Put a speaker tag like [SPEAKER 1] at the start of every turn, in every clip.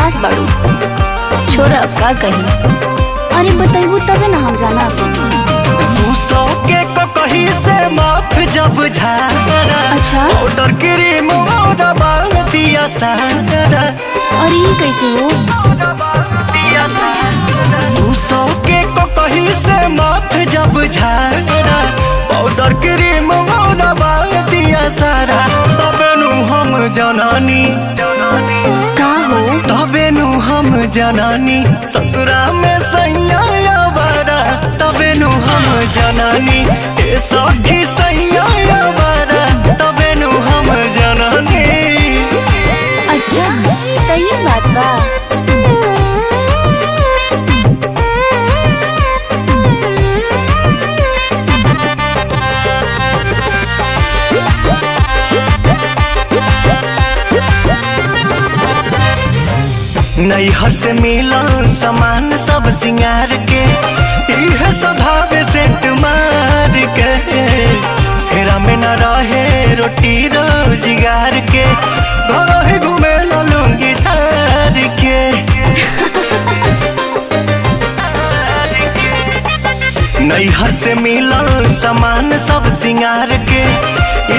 [SPEAKER 1] झकास बाड़ू। छोरा अब का कही, अरे बताइबू तबे ना हम जाना।
[SPEAKER 2] सौ के कहीं से माथ जब झारा,
[SPEAKER 1] अच्छा
[SPEAKER 2] पाउडर क्रीम दिया सारा।
[SPEAKER 1] अरे ये कैसे हो?
[SPEAKER 2] सौ के कहीं से माथ जब झारा, पाउडर क्रीम दिया सारा। तबे नु हम जनानी
[SPEAKER 1] का हो?
[SPEAKER 2] तबे नु हम जनानी ससुरा में सैया बारा। तबे नु हम जनानी ए सखी सैया बारा। तबे नु हम जनानी।
[SPEAKER 1] अच्छा तो ये बात बा।
[SPEAKER 2] नैहर से मिलन सामान सब सिंगार के, इह स्वभाव सेंट मार के। फेरा में न रहे रोटी रोजगार के, घर ही घूमे लूंगी झार के। नैहर से मिलन सामान सब सिंगार के,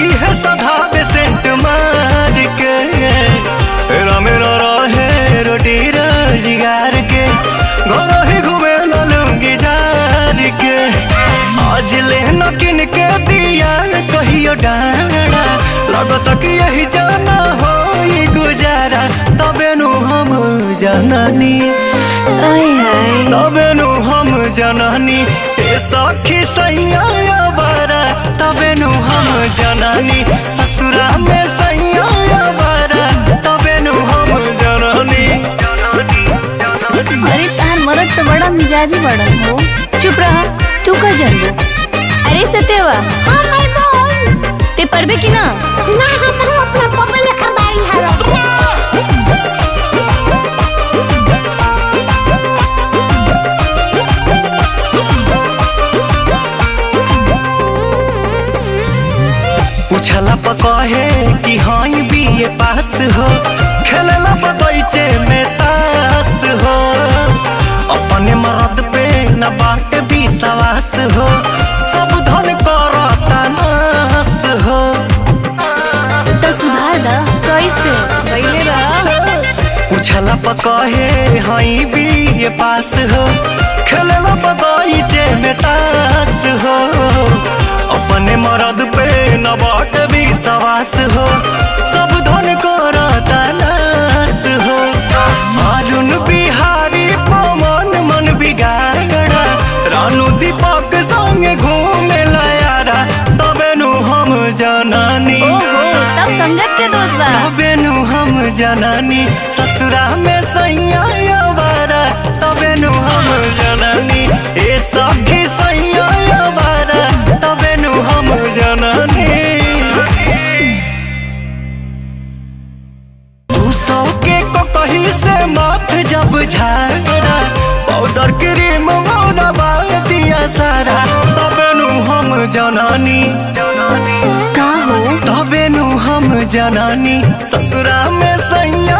[SPEAKER 2] इह स्वभाव सेंट मार के। फेरा में न रहे रोटी रोजगार के, घर ही घूमे लूंगी झार के। आज ले न किन के दिया कहियो डांडा, लगत कि यही जाना हो गुजारा। तबे नु हम जननी, तबे नु हम जननी ए सखी सैया बारा। तबे नु हम जननी ससुरा में सैया बारा। तबे नु हम जननी।
[SPEAKER 1] अरे तार मरद तो बड़ा मिजाजी बड़न हो। चुप रहा, तू का जानबो? अरे सत्यवा,
[SPEAKER 3] हाँ मैं बोल।
[SPEAKER 1] ते पढ़बे की ना?
[SPEAKER 3] ना हम अपना पपा लेखा बारी हरो।
[SPEAKER 2] पूछला पकहे कि हाँ बीए पास हो, खेलला बगीचे में तास हो। अपने मर्द पे न बाट विश्वास हो, सब धन करता नास हो।
[SPEAKER 1] तो सुधार दा कैसे भइले रहा।
[SPEAKER 2] पूछला पकहे हाँ बीए पास हो, खेलला बगीचे में तास हो। अपने मर्द पे न बाट विश्वास हो, सब धन करता नास हो। अरुण बिहारी पवन मन बिगाड़ा, रानू दीपक संगे घूमे लायारा। तबे नु हम जनानी,
[SPEAKER 1] ओहो सब संगत के दोस्त बा।
[SPEAKER 2] तबे नु हम जनानी ससुरा में सैया बारा। तबे नु हम जनानी ए सखी सैया बारा। तबे नु हम जनानी। सौ के कहीं से माथ जब झारा, पाउडर क्रीम दिया सारा। तबे नु हम जनानी
[SPEAKER 1] का हो?
[SPEAKER 2] तबे नु हम जनानी ससुरा में सैया